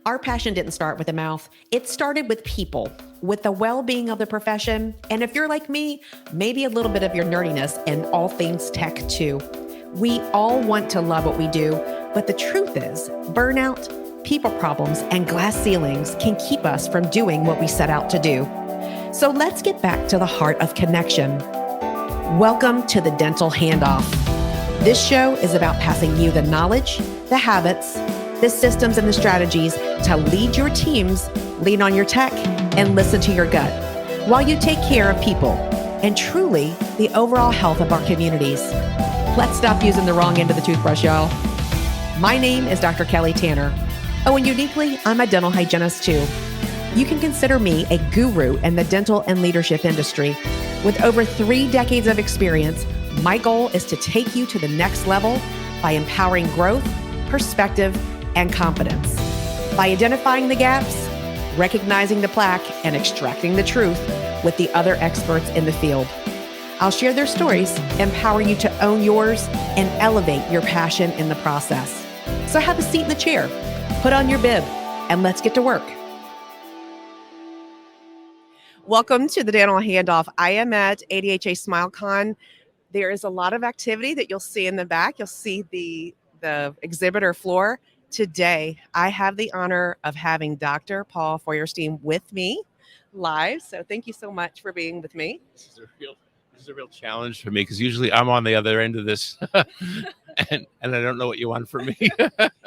Our passion didn't start with the mouth. It started with people, with the well-being of the profession. And if you're like me, maybe a little bit of your nerdiness and all things tech too. We all want to love what we do, but the truth is, burnout, people problems, and glass ceilings can keep us from doing what we set out to do. So let's get back to the heart of connection. Welcome to the Dental Handoff. This show is about passing you the knowledge, the habits, the systems, and the strategies to lead your teams, lean on your tech, and listen to your gut while you take care of people and truly the overall health of our communities. Let's stop using the wrong end of the toothbrush, y'all. My name is Dr. Kelly Tanner. Oh, and uniquely, I'm a dental hygienist too. You can consider me a guru in the dental and leadership industry. With over 3 decades of experience, my goal is to take you to the next level by empowering growth, perspective, and confidence. By identifying the gaps, recognizing the plaque, and extracting the truth with the other experts in the field. I'll share their stories, empower you to own yours, and elevate your passion in the process. So have a seat in the chair, put on your bib, and let's get to work. Welcome to the Dental Handoff. I am at ADHA SmileCon. There is a lot of activity that you'll see in the back. You'll see the exhibitor floor. Today, I have the honor of having Dr. Paul Feuerstein with me live. So thank you so much for being with me. This is a real challenge for me because usually I'm on the other end of this and I don't know what you want from me.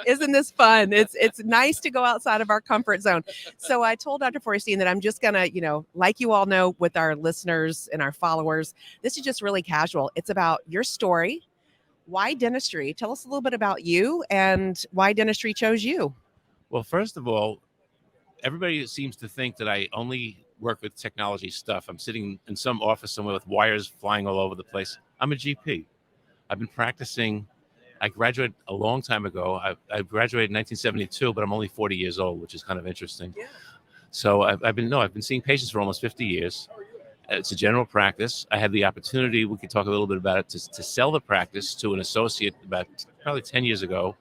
Isn't this fun? It's nice to go outside of our comfort zone. So I told Dr. Feuerstein that I'm just going to, like you all know with our listeners and our followers, this is just really casual. It's about your story. Why dentistry? Tell us a little bit about you and why dentistry chose you. Well, first of all, everybody seems to think that I only work with technology stuff. I'm sitting in some office somewhere with wires flying all over the place. I'm a GP. I've been practicing. I graduated a long time ago. I graduated in 1972, but I'm only 40 years old, which is kind of interesting. Yeah. So I've been seeing patients for almost 50 years. It's a general practice. I had the opportunity, we could talk a little bit about it, to sell the practice to an associate about probably 10 years ago.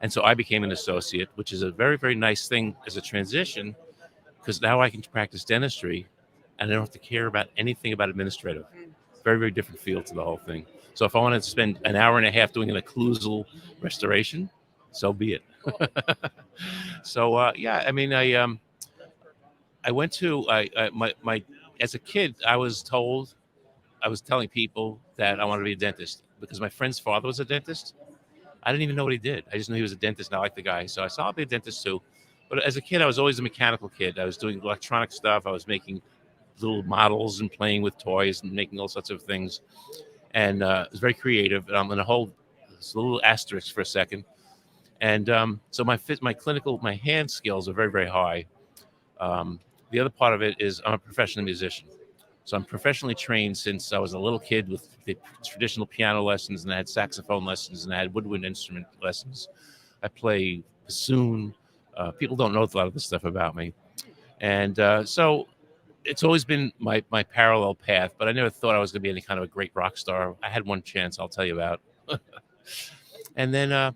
And so I became an associate, which is a very, very nice thing as a transition, because now I can practice dentistry and I don't have to care about anything about administrative. Very, very different feel to the whole thing. So if I want to spend an hour and a half doing an occlusal restoration, so be it. So, I went to, as a kid, I was telling people that I wanted to be a dentist because my friend's father was a dentist. I didn't even know what he did. I just knew he was a dentist and I liked the guy. So I said, I'll be a dentist too. But as a kid, I was always a mechanical kid. I was doing electronic stuff. I was making little models and playing with toys and making all sorts of things. And it was very creative. And I'm going to hold this little asterisk for a second. And so my hand skills are very, very high. The other part of it is I'm a professional musician. So I'm professionally trained since I was a little kid with the traditional piano lessons, and I had saxophone lessons, and I had woodwind instrument lessons. I play bassoon. People don't know a lot of this stuff about me. And so it's always been my parallel path, but I never thought I was going to be any kind of a great rock star. I had one chance I'll tell you about. And then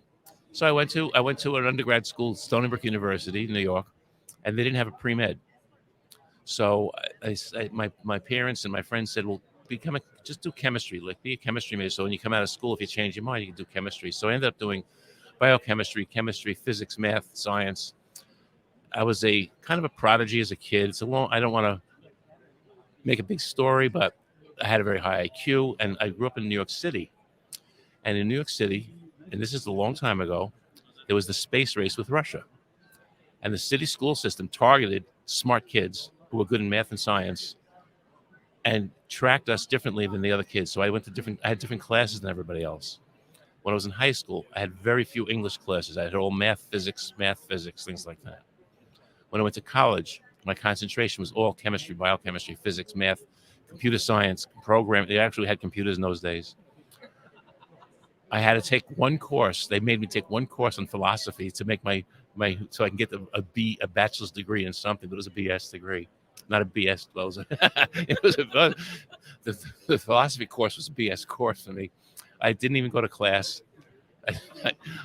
so I went to an undergrad school, SUNY Brook University, New York, and they didn't have a pre-med. So my parents and my friends said, well, just do chemistry, like be a chemistry major. So when you come out of school, if you change your mind, you can do chemistry. So I ended up doing biochemistry, chemistry, physics, math, science. I was a kind of a prodigy as a kid. So I don't want to make a big story, but I had a very high IQ, and I grew up in New York City. And in New York City, and this is a long time ago, there was the space race with Russia. And the city school system targeted smart kids who were good in math and science and tracked us differently than the other kids. So I had different classes than everybody else. When I was in high school, I had very few English classes. I had all math, physics, things like that. When I went to college, my concentration was all chemistry, biochemistry, physics, math, computer science, programming. They actually had computers in those days. I had to take one course. They made me take one course on philosophy to make so I can get a bachelor's degree in something, but it was a BS degree. Not a BS. The philosophy course was a BS course for me. I didn't even go to class.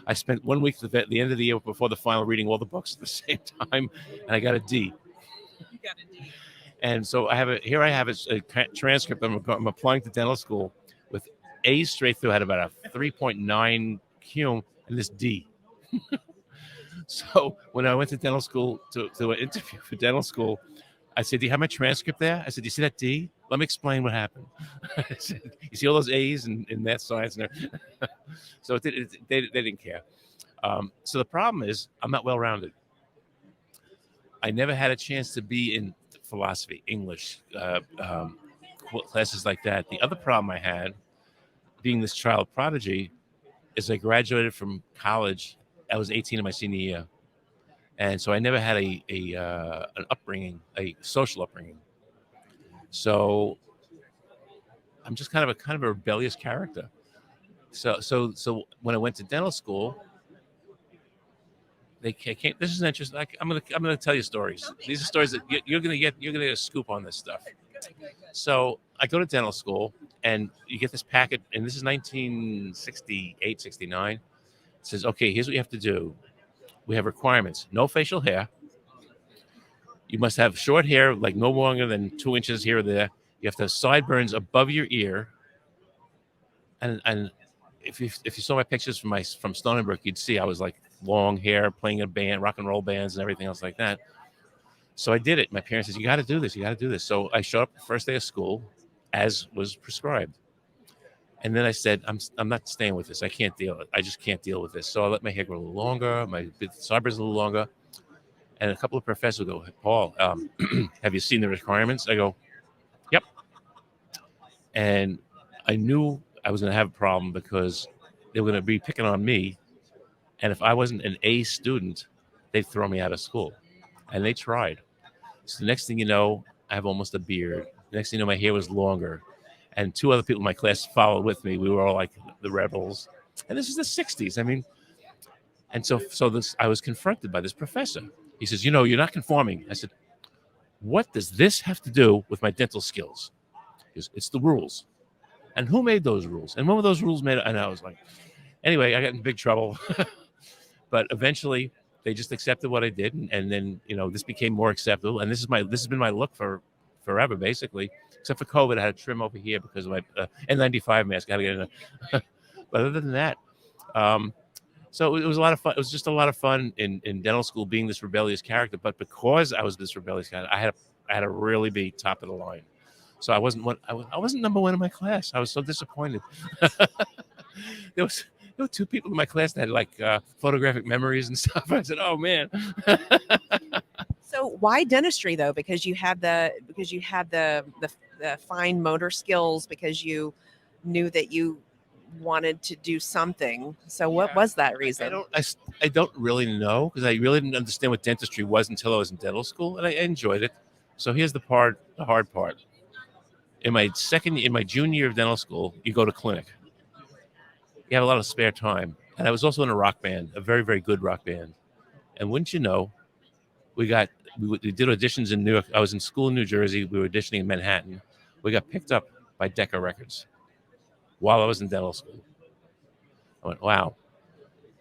I spent 1 week at the end of the year before the final reading all the books at the same time, and I got a D. You got a D. And so I have a transcript. I'm applying to dental school with A's straight through. I had about a 3.9 cum and this D. So when I went to dental school to an interview for dental school, I said, "Do you have my transcript there?" I said, "You see that D? Let me explain what happened." I said, "You see all those A's in math, science, and everything?" So they didn't care. So the problem is I'm not well-rounded. I never had a chance to be in philosophy, English, classes like that. The other problem I had, being this child prodigy, is I graduated from college. I was 18 in my senior year, and so I never had an upbringing, a social upbringing. So I'm just kind of a rebellious character. So when I went to dental school, they came. This is interesting. I'm gonna tell you stories. These are stories that you're gonna get a scoop on this stuff. So I go to dental school, and you get this packet, and this is 1968, 69. It says, okay, here's what you have to do. We have requirements: no facial hair. You must have short hair, like no longer than 2 inches here or there. You have to have sideburns above your ear, and if you saw my pictures from SUNY Brook, you'd see I was like long hair, playing in a band, rock and roll bands, and everything else like that. So I did it. My parents said, "You got to do this. You got to do this." So I showed up the first day of school, as was prescribed, and then I said, "I'm not staying with this. I can't deal it. I just can't deal with this." So I let my hair grow a little longer, my sideburns a little longer, and a couple of professors go, "Paul, have you seen the requirements?" I go, "Yep," and I knew I was going to have a problem because they were going to be picking on me. And if I wasn't an A student, they'd throw me out of school. And they tried. So the next thing you know, I have almost a beard. The next thing you know, my hair was longer. And 2 other people in my class followed with me. We were all like the rebels. And this is the 60s. I mean, and so I was confronted by this professor. He says, "You're not conforming." I said, "What does this have to do with my dental skills?" He goes, "It's the rules." And who made those rules? And when were those rules made? And I was like, anyway, I got in big trouble. But eventually, they just accepted what I did, and then this became more acceptable. And this has been my look for forever, basically. Except for COVID, I had to trim over here because of my N95 mask. I had to get in. But other than that, so it was a lot of fun. It was just a lot of fun in dental school, being this rebellious character. But because I was this rebellious character, I had to really be top of the line. So I wasn't number one in my class. I was so disappointed. There were 2 people in my class that had like photographic memories and stuff. I said, "Oh man." So why dentistry though? Because you had the fine motor skills, because you knew that you wanted to do something. So what was that reason? I don't really know, because I really didn't understand what dentistry was until I was in dental school, and I enjoyed it. So here's the hard part. In my junior year of dental school, you go to clinic. You have a lot of spare time. And I was also in a rock band, a very, very good rock band. And wouldn't you know, we did auditions in New York. I was in school in New Jersey. We were auditioning in Manhattan. We got picked up by Decca Records while I was in dental school. I went, wow.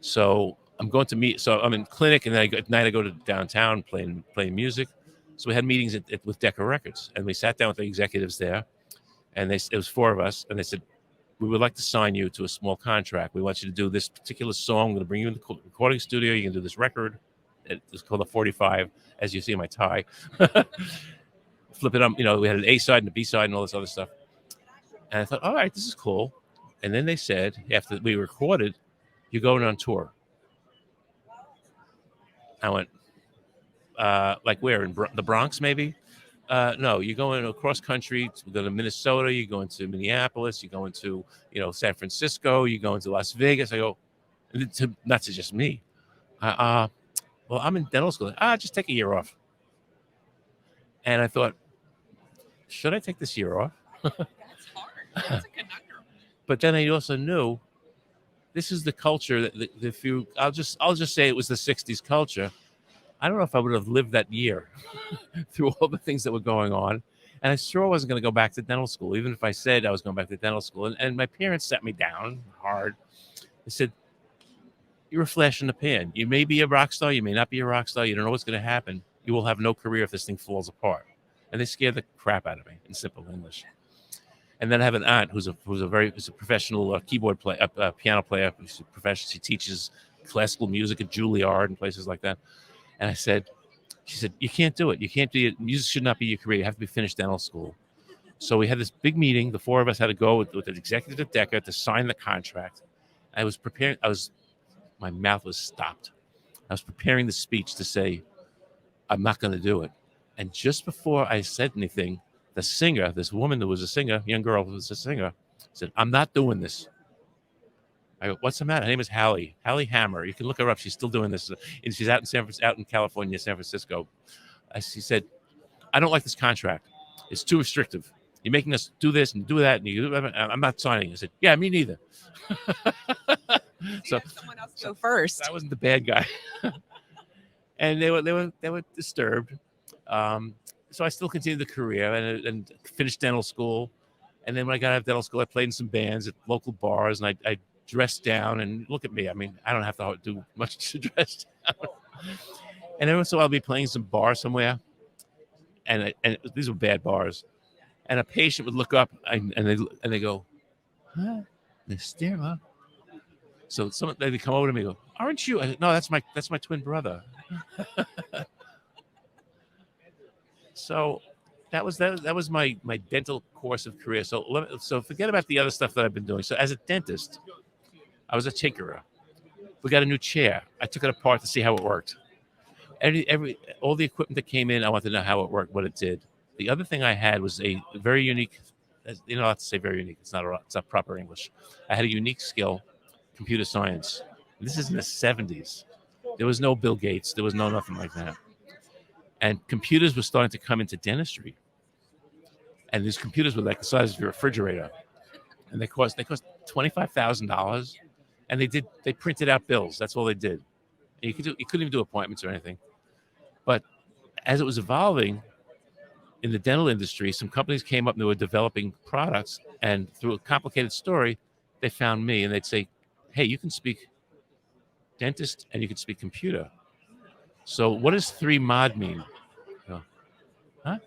So I'm going to meet. So I'm in clinic, and then at night I go to downtown playing music. So we had meetings with Decca Records, and we sat down with the executives there, and it was 4 of us, and they said, "We would like to sign you to a small contract. We want you to do this particular song. We're going to bring you in the recording studio. You can do this record. It's called a 45, as you see in my tie." Flip it up. We had an A side and a B side and all this other stuff. And I thought, all right, this is cool. And then they said, after we recorded, "You're going on tour." I went, like where? In the Bronx, maybe? No, you're going across country. You go to Minnesota. You're going to Minneapolis. You're going to, San Francisco. You're going to Las Vegas. I go, not to just me. Well, I'm in dental school. Just take a year off. And I thought, should I take this year off? That's hard. That's a conundrum. But then I also knew this is the culture that I'll just say it was the 60s culture. I don't know if I would have lived that year through all the things that were going on. And I sure wasn't going to go back to dental school, even if I said I was going back to dental school. And my parents sat me down hard. They said, you're a flash in the pan. You may be a rock star, you may not be a rock star. You don't know what's going to happen. You will have no career if this thing falls apart. And they scared the crap out of me in simple English. And then I have an aunt who's a professional keyboard player, piano player. She's a professional. She teaches classical music at Juilliard and places like that. And she said, you can't do it. You can't do it. Music should not be your career. You have to be finished dental school. So we had this big meeting. The four of us had to go with the executive at DECA to sign the contract. I was preparing. My mouth was stopped. I was preparing the speech to say, I'm not going to do it. And just before I said anything, the singer, this woman who was a singer, young girl who was a singer, said, I'm not doing this. I go, what's the matter? Her name is Hallie Hammer. You can look her up. She's still doing this. And she's out in California, San Francisco. She said, I don't like this contract. It's too restrictive. You're making us do this and do that. And I'm not signing. I said, yeah, me neither. So someone else go first. I wasn't the bad guy. And they were disturbed. So I still continued the career and finished dental school. And then when I got out of dental school, I played in some bands at local bars, and I dressed down. And look at me. I mean, I don't have to do much to dress down. And every once in a while, I'll be playing some bar somewhere. And these were bad bars. And a patient would look up and they go, huh? They stare up. So they come over to me and go, aren't you? I said, no, that's my twin brother. So that was my dental course of career. So forget about the other stuff that I've been doing. So as a dentist, I was a tinkerer. We got a new chair. I took it apart to see how it worked. All the equipment that came in, I wanted to know how it worked, what it did. The other thing I had was a very unique, you know, I have to say very unique. It's not proper English. I had a unique skill, computer science. This is in the 70s. There was no Bill Gates. There was no nothing like that. And computers were starting to come into dentistry. And these computers were like the size of your refrigerator. And they cost $25,000. And they printed out bills. That's all they did. And you couldn't even do appointments or anything. But as it was evolving in the dental industry, some companies came up and they were developing products. And through a complicated story, they found me and they'd say, hey, you can speak dentist and you can speak computer. So what does 3MOD mean? Huh?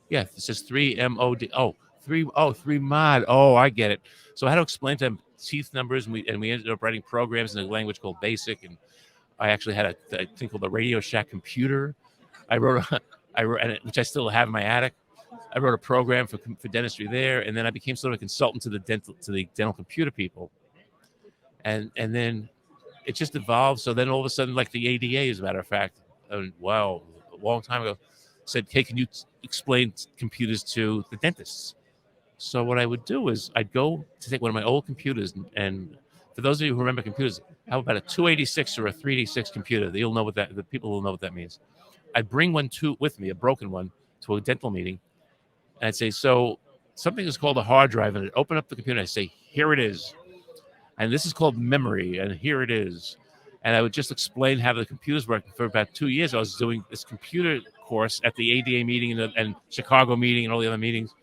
Yeah, it says 3MOD. Oh, 3MOD. Oh, I get it. So I had to explain to them teeth numbers, and we ended up writing programs in a language called BASIC. And I actually had a thing called the Radio Shack computer. I wrote, which I still have in my attic. I wrote a program for dentistry there, and then I became sort of a consultant to the dental computer people. And then it just evolved. So then all of a sudden, like the ADA, as a matter of fact, wow, a long time ago, said, hey, can you explain computers to the dentists? So what I would do is I'd go to take one of my old computers, and for those of you who remember computers, how about a 286 or a 386 computer? The people will know what that means. I'd bring one with me, a broken one, to a dental meeting, and I'd say, so something is called a hard drive, and I'd open up the computer and I'd say, here it is. And this is called memory, and here it is. And I would just explain how the computers work. For about 2 years, I was doing this computer course at the ADA meeting and Chicago meeting and all the other meetings.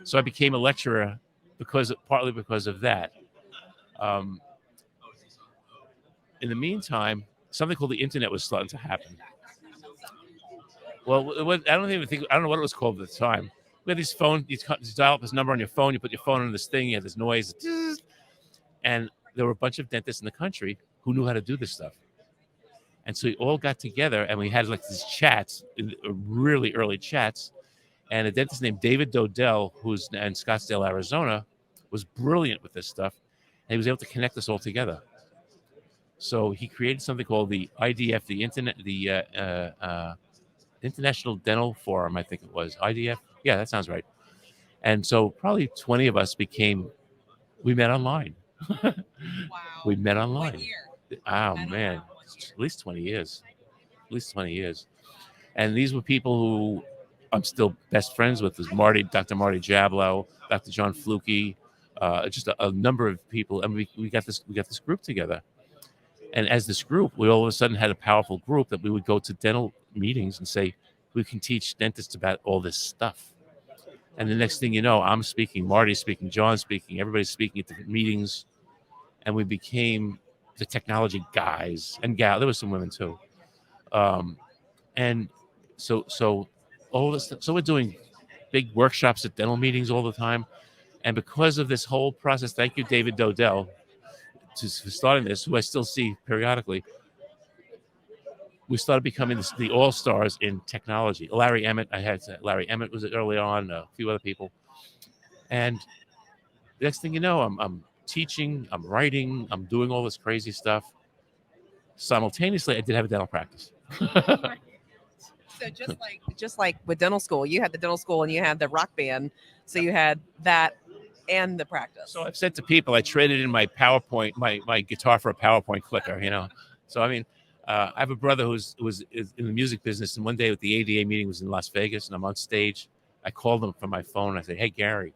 So I became a lecturer partly because of that. In the meantime, something called the internet was starting to happen. Well, I don't know what it was called at the time. We had these phones, you dial up this number on your phone, you put your phone on this thing, you had this noise, and there were a bunch of dentists in the country who knew how to do this stuff. And so we all got together and we had like these chats, really early chats. And a dentist named David Dodell, who's in Scottsdale, Arizona, was brilliant with this stuff. And he was able to connect us all together. So he created something called the IDF, the International Dental Forum, I think it was. IDF? Yeah, that sounds right. And so probably 20 of us we met online. Wow. We met online. What year? Oh, man. At least 20 years. And these were people who I'm still best friends with. There's Dr. Marty Jablow, Dr. John Fluke, just a number of people. And we got this group together. And as this group, we all of a sudden had a powerful group that we would go to dental meetings and say, we can teach dentists about all this stuff. And the next thing you know, I'm speaking, Marty's speaking, John's speaking, everybody's speaking at different meetings. And we became the technology guys and gal. There was some women too, and so all this. So we're doing big workshops at dental meetings all the time, and because of this whole process, thank you, David Dodell, for starting this, who I still see periodically. We started becoming the all stars in technology. Larry Emmett, Larry Emmett was early on, a few other people, and the next thing you know, I'm teaching, I'm writing, I'm doing all this crazy stuff. Simultaneously, I did have a dental practice. So just like with dental school, you had the dental school and you had the rock band, so you had that and the practice. So I've said to people, I traded in my PowerPoint, my guitar for a PowerPoint clicker. So I mean, I have a brother who's in the music business, and one day at the ADA meeting was in Las Vegas, and I'm on stage. I called him from my phone. I said, "Hey, Gary,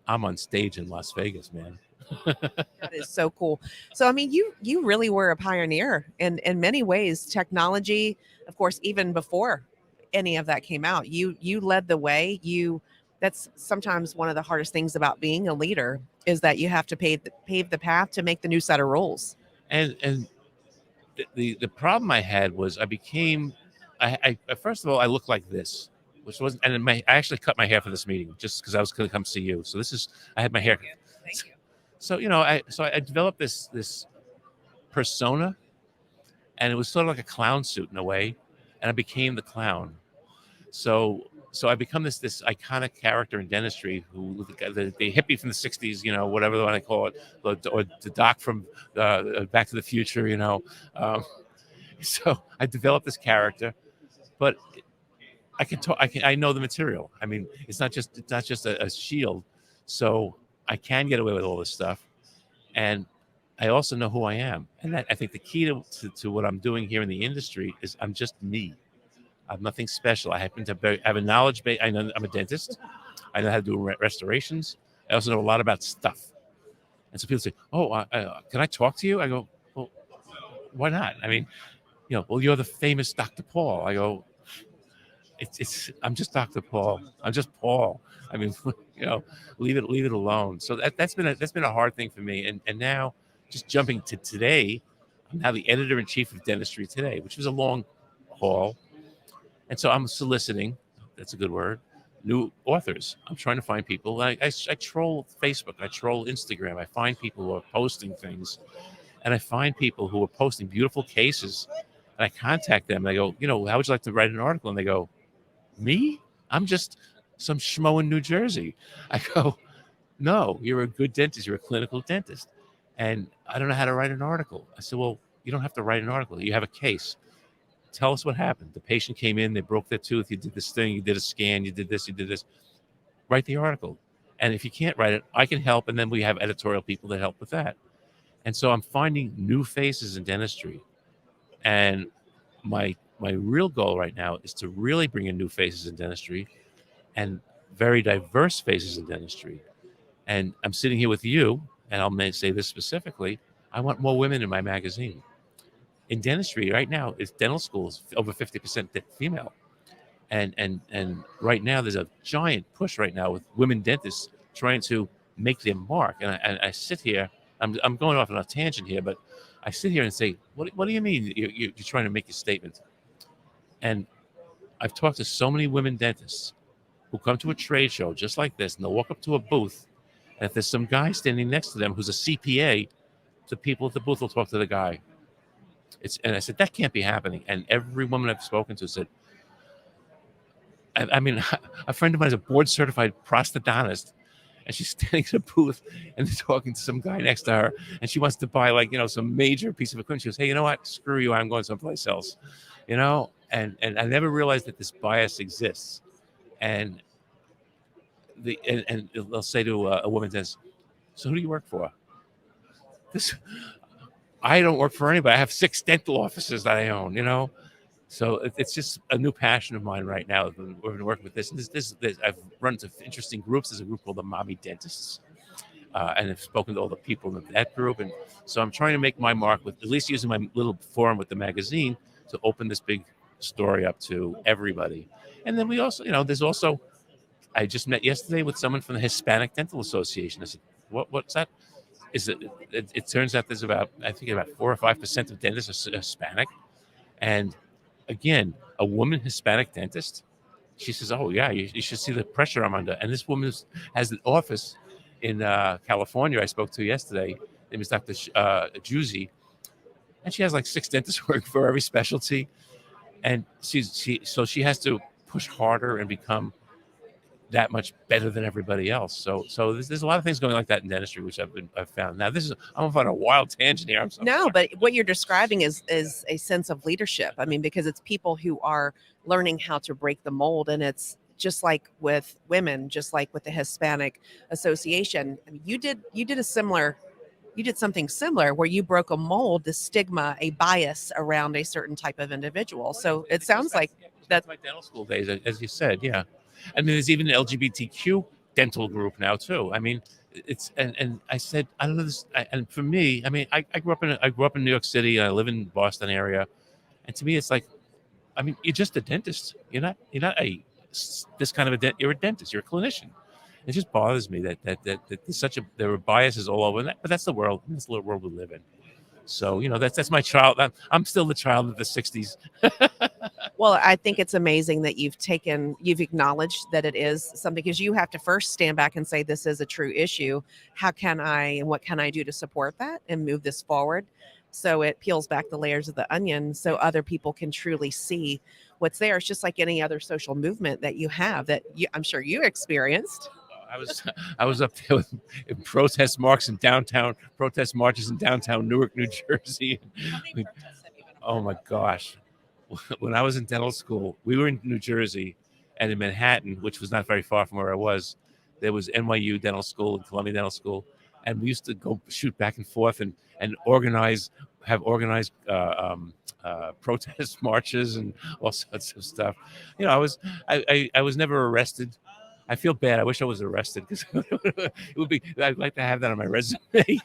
I'm on stage in Las Vegas, man." That is so cool. So I mean, you really were a pioneer in many ways. Technology, of course, even before any of that came out, you led the way. That's sometimes one of the hardest things about being a leader, is that you have to pave the path to make the new set of rules. And the problem I had was I first of all, I looked like this, which wasn't, and I actually cut my hair for this meeting just because I was going to come see you. So I had my hair. Thank you. So I developed this persona, and it was sort of like a clown suit in a way, and I became the clown. So I become this iconic character in dentistry, who the hippie from the '60s, whatever they call it, or the doc from Back to the Future, So I developed this character, but I can talk. I know the material. I mean, it's not just a shield, so I can get away with all this stuff, and I also know who I am. And I think the key to what I'm doing here in the industry is I'm just me. I'm nothing special. I happen to have a knowledge base. I know I'm a dentist. I know how to do restorations. I also know a lot about stuff. And so people say, "Oh, can I talk to you?" I go, "Well, why not?" I mean, well, you're the famous Dr. Paul. I go, I'm just Dr. Paul. I'm just Paul. I mean, leave it alone. So that's been a hard thing for me. And now, just jumping to today, I'm now the editor-in-chief of Dentistry Today, which was a long haul. And so I'm soliciting, that's a good word, new authors. I'm trying to find people. I troll Facebook, I troll Instagram. I find people who are posting things, and I find people who are posting beautiful cases, and I contact them. And I go, how would you like to write an article? And they go, me? I'm just some schmo in New Jersey. I go, no, you're a good dentist. You're a clinical dentist. And I don't know how to write an article. I said, well, you don't have to write an article. You have a case. Tell us what happened. The patient came in, they broke their tooth, you did this thing, you did a scan, you did this. Write the article. And if you can't write it, I can help. And then we have editorial people that help with that. And so I'm finding new faces in dentistry. And my real goal right now is to really bring in new faces in dentistry and very diverse faces in dentistry. And I'm sitting here with you, and I'll say this specifically, I want more women in my magazine. In dentistry right now, it's dental schools over 50% female, and right now there's a giant push right now with women dentists trying to make their mark. And I sit here, I'm going off on a tangent here, but I sit here and say, what do you mean you're trying to make a statement? And I've talked to so many women dentists who come to a trade show just like this, and they'll walk up to a booth, and if there's some guy standing next to them who's a CPA, the people at the booth will talk to the guy. And I said, that can't be happening. And every woman I've spoken to said, I mean, a friend of mine is a board certified prosthodontist, and she's standing in a booth and they're talking to some guy next to her, and she wants to buy some major piece of equipment. She goes, hey, you know what? Screw you. I'm going someplace else, and I never realized that this bias exists. And they'll say to a woman, says, so who do you work for? I don't work for anybody. I have 6 dental offices that I own, So it's just a new passion of mine right now. We've been working with this. I've run into interesting groups. There's a group called the Mommy Dentists. And I've spoken to all the people in that group. And so I'm trying to make my mark with at least using my little forum with the magazine to open this big story up to everybody. And then we also, I just met yesterday with someone from the Hispanic Dental Association. I said, what's that? is that it turns out there's about, I think about 4 or 5% of dentists are Hispanic. And again, a woman Hispanic dentist, she says, "Oh yeah, you should see the pressure I'm under." And this woman has an office in California. I spoke to yesterday. Her name is Dr. Juicy, and she has like 6 dentists working for every specialty. And she has to push harder and become that much better than everybody else. So there's a lot of things going like that in dentistry, which I've found. Now I'm on a wild tangent here. I'm so No, sorry. but what you're describing is a sense of leadership. I mean, because it's people who are learning how to break the mold, and it's just like with women, just like with the Hispanic Association. I mean, you did something similar where you broke a mold, the stigma, a bias around a certain type of individual. So it sounds like that's my dental school days, as you said. Yeah, I mean, there's even an LGBTQ dental group now too. I mean, it's and I said, I don't know this. And for me, I mean, I grew up in New York City. And I live in Boston area, and to me, it's like, I mean, you're just a dentist. You're not this kind of you're a dentist. You're a clinician. It just bothers me that there's there are biases all over that, but that's the world. That's the world we live in. So that's my child. I'm still the child of the '60s. Well, I think it's amazing that you've acknowledged that it is something, because you have to first stand back and say, this is a true issue. How can I and what can I do to support that and move this forward? So it peels back the layers of the onion so other people can truly see what's there. It's just like any other social movement that you have I'm sure you experienced. I was up there with protest marches in downtown Newark, New Jersey. Oh my gosh. When I was in dental school, we were in New Jersey, and in Manhattan, which was not very far from where I was, there was NYU Dental School and Columbia Dental School, and we used to go shoot back and forth and organize protest marches and all sorts of stuff. I was never arrested. I feel bad. I wish I was arrested, because I'd like to have that on my resume.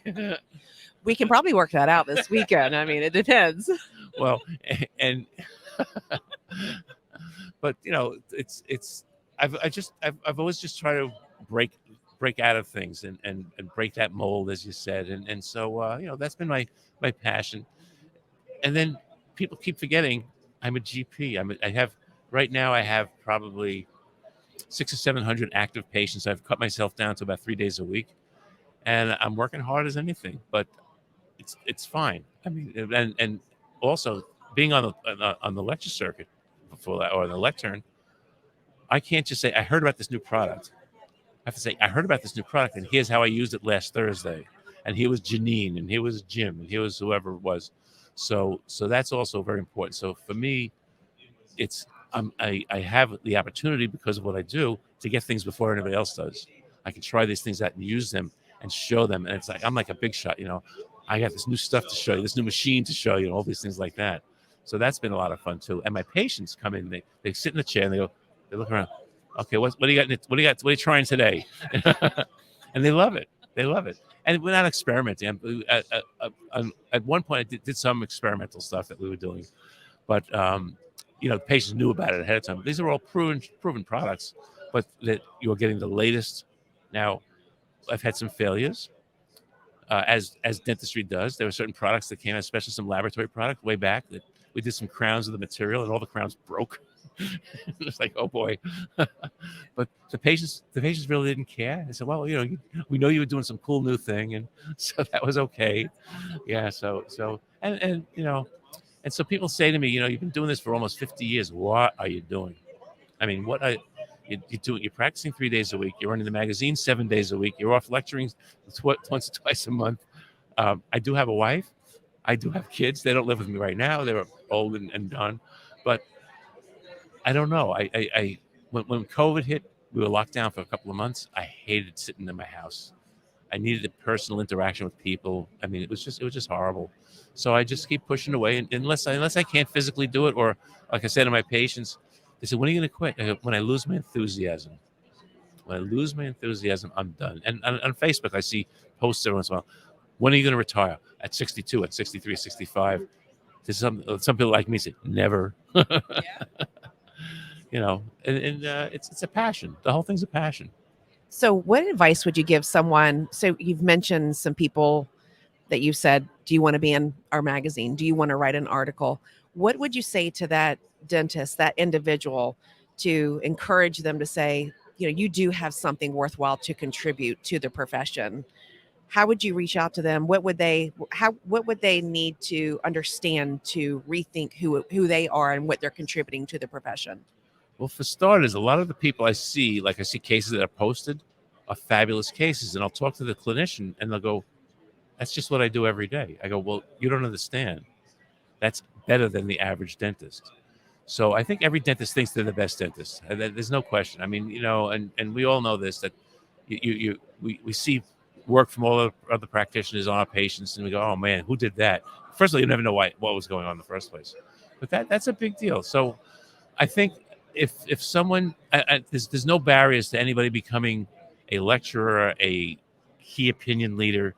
We can probably work that out this weekend. I mean, it depends. Well, and but I've always just tried to break out of things and break that mold, as you said, and so that's been my passion. And then people keep forgetting I'm a GP. Right now I have probably 600 or 700 active patients. I've cut myself down to about 3 days a week, and I'm working hard as anything, but it's fine. I mean, and also being on the lecture circuit before that, or the lectern, I can't just say I heard about this new product. I have to say I heard about this new product, and here's how I used it last Thursday, and here was Janine, and here was Jim, and here was whoever it was. So that's also very important. So for me, it's I have the opportunity, because of what I do, to get things before anybody else does. I can try these things out and use them and show them, and it's like I'm like a big shot. I got this new stuff to show you, this new machine to show you, all these things like that. So that's been a lot of fun too. And my patients come in, they sit in the chair and they look around. Okay, what do you got? What do you got? What are you trying today? And they love it. They love it. And we're not experimenting. At one point, I did some experimental stuff that we were doing, but patients knew about it ahead of time. These are all proven products, but that you're getting the latest. Now, I've had some failures, as dentistry does. There were certain products that came out, especially some laboratory product way back, that we did some crowns of the material, and all the crowns broke. It's like, oh boy. But the patients really didn't care. They said, well, we know you were doing some cool new thing, and so that was okay. Yeah. So and so people say to me, you've been doing this for almost 50 years. What are you doing? I mean, you're practicing 3 days a week. You're running the magazine 7 days a week. You're off lecturing once or twice a month. I do have a wife. I do have kids. They don't live with me right now. They're old and done. But I don't know. When COVID hit, we were locked down for a couple of months. I hated sitting in my house. I needed a personal interaction with people. I mean, it was just horrible. So I just keep pushing away, and unless I can't physically do it, or like I said to my patients, they said, when are you going to quit? I go, when I lose my enthusiasm. When I lose my enthusiasm, I'm done. And on Facebook, I see posts every once in a while. When are you going to retire? At 62, at 63, 65. There's some people like me say, never. Yeah. And it's a passion. The whole thing's a passion. So what advice would you give someone? So you've mentioned some people that you said, do you want to be in our magazine? Do you want to write an article? What would you say to that dentist, that individual, to encourage them to say, you do have something worthwhile to contribute to the profession? How would you reach out to them? What would they need to understand to rethink who they are and what they're contributing to the profession? Well, for starters, a lot of the people I see cases that are posted, are fabulous cases, and I'll talk to the clinician, and they'll go, "That's just what I do every day." I go, "Well, you don't understand. That's better than the average dentist." So I think every dentist thinks they're the best dentist. And there's no question. I mean, and we all know this, that we see work from all the other practitioners on our patients, and we go, "Oh man, who did that?" First of all, you never know what was going on in the first place, but that's a big deal. So I think if someone, there's no barriers to anybody becoming a lecturer, a key opinion leader.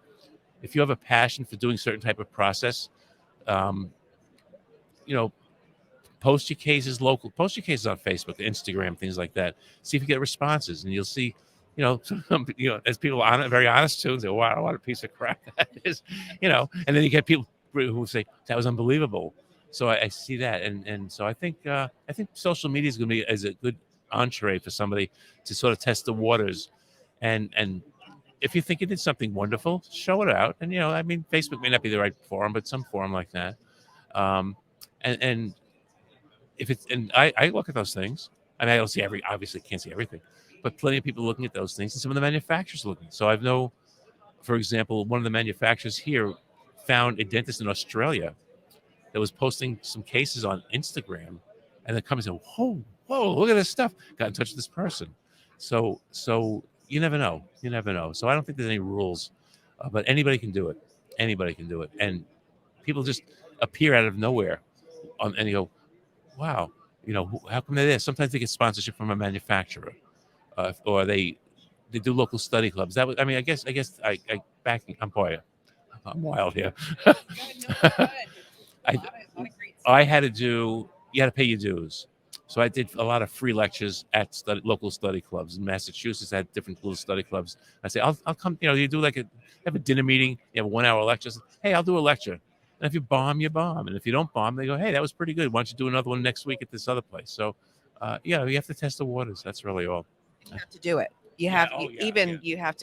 If you have a passion for doing certain type of process, um, you know, post your cases post your cases on Facebook, Instagram, things like that. See if you get responses, and you'll see, as people are very honest too, say, "Wow, what a piece of crap that is," and then you get people who say that was unbelievable. So I see that, and so I think social media is going to be as a good entree for somebody to sort of test the waters, and if you think you did something wonderful, show it out. And I mean, Facebook may not be the right forum, but some forum like that, and if it's, and I look at those things. I mean, I don't see obviously can't see everything, but plenty of people looking at those things, and some of the manufacturers looking. So I know, for example, one of the manufacturers here found a dentist in Australia that was posting some cases on Instagram, and the company said, "Whoa, look at this stuff." Got in touch with this person. So you never know. You never know. So I don't think there's any rules, but anybody can do it. Anybody can do it, and people just appear out of nowhere, and you go, "Wow, how come they're there?" Sometimes they get sponsorship from a manufacturer, or they do local study clubs. That was, I mean, I guess I'm wild here. I had to do. You had to pay your dues, so I did a lot of free lectures at local study clubs in Massachusetts. I had different little study clubs. I say, I'll come. You do have a dinner meeting. You have a 1 hour lecture. Hey, I'll do a lecture. And if you bomb, you bomb. And if you don't bomb, they go, "Hey, that was pretty good. Why don't you do another one next week at this other place?" So, you have to test the waters. That's really all. You have to do it. You have you have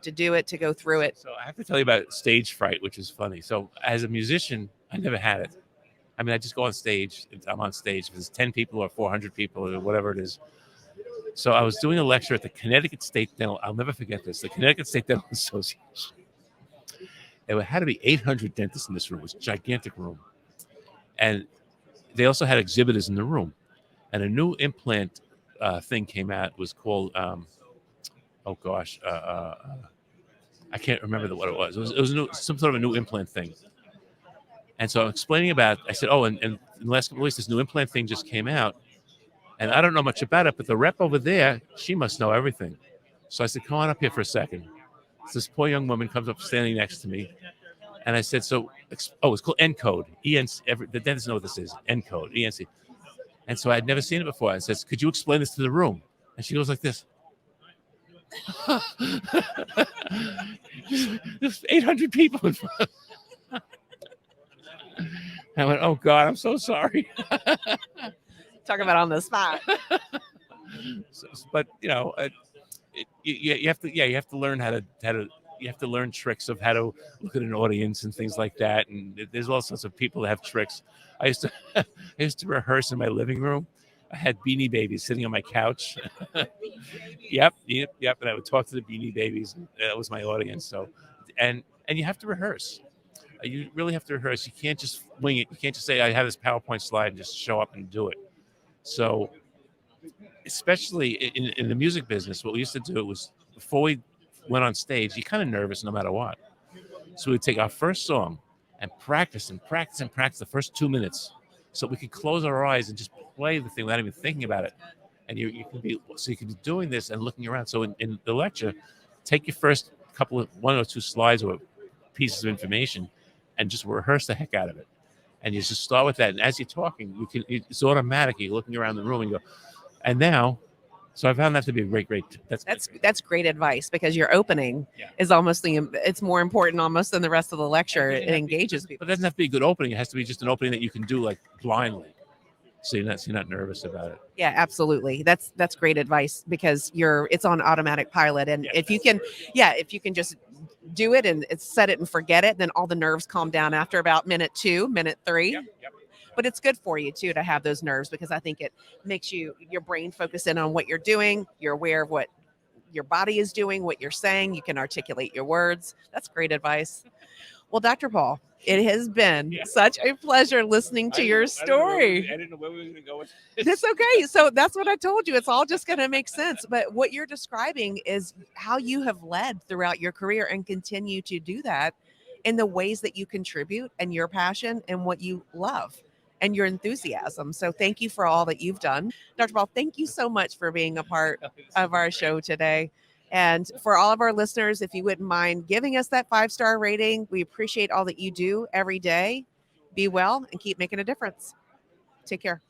to do it to go through it. So I have to tell you about stage fright, which is funny. So as a musician, I never had it. I mean, I just go on stage. I'm on stage. If it's 10 people or 400 people or whatever it is. So I was doing a lecture at the Connecticut State Dental. I'll never forget this. The Connecticut State Dental Association. There had to be 800 dentists in this room. It was a gigantic room. And they also had exhibitors in the room. And a new implant thing came out. It was called, I can't remember what it was. It was some sort of a new implant thing. And so I'm explaining about, I said, and in the last couple of weeks, this new implant thing just came out. And I don't know much about it, but the rep over there, she must know everything. So I said, "Come on up here for a second." So this poor young woman comes up standing next to me. And I said, it's called ENCODE. The dentists know what this is, ENCODE, ENC. And so I'd never seen it before. I said, "Could you explain this to the room?" And she goes like this. There's 800 people in front. I went, "Oh God, I'm so sorry." Talk about on the spot. But you have to learn how to you have to learn tricks of how to look at an audience and things like that. And there's all sorts of people that have tricks. I used to rehearse in my living room. I had Beanie Babies sitting on my couch. Yep. And I would talk to the Beanie Babies. That was my audience. So, and you have to rehearse. You really have to rehearse. You can't just wing it. You can't just say, "I have this PowerPoint slide," and just show up and do it. So, especially in the music business, what we used to do was, before we went on stage, you're kind of nervous no matter what. So we'd take our first song and practice the first 2 minutes, so we could close our eyes and just play the thing without even thinking about it. And you can be doing this and looking around. So in the lecture, take your first one or two slides or pieces of information and just rehearse the heck out of it. And you just start with that. And as you're talking, it's automatic. You're looking around the room and you go, "And now So I found that to be a great. That's great advice, because your opening is almost it's more important almost than the rest of the lecture. It engages people. But it doesn't have to be a good opening. It has to be just an opening that you can do like blindly. So you're not nervous about it. Yeah, absolutely. That's great advice, because it's on automatic pilot. And if you can just do it and set it and forget it, then all the nerves calm down after about minute 2, minute 3. Yep. But it's good for you too to have those nerves, because I think it makes your brain focus in on what you're doing. You're aware of what your body is doing, what you're saying. You can articulate your words. That's great advice. Well, Dr. Paul, it has been such a pleasure listening to your story. I didn't know where we were going to go with It's okay. So that's what I told you. It's all just going to make sense. But what you're describing is how you have led throughout your career and continue to do that in the ways that you contribute and your passion and what you love and your enthusiasm. So thank you for all that you've done. Dr. Paul, thank you so much for being a part of our show today. And for all of our listeners, if you wouldn't mind giving us that 5-star rating, we appreciate all that you do every day. Be well and keep making a difference. Take care.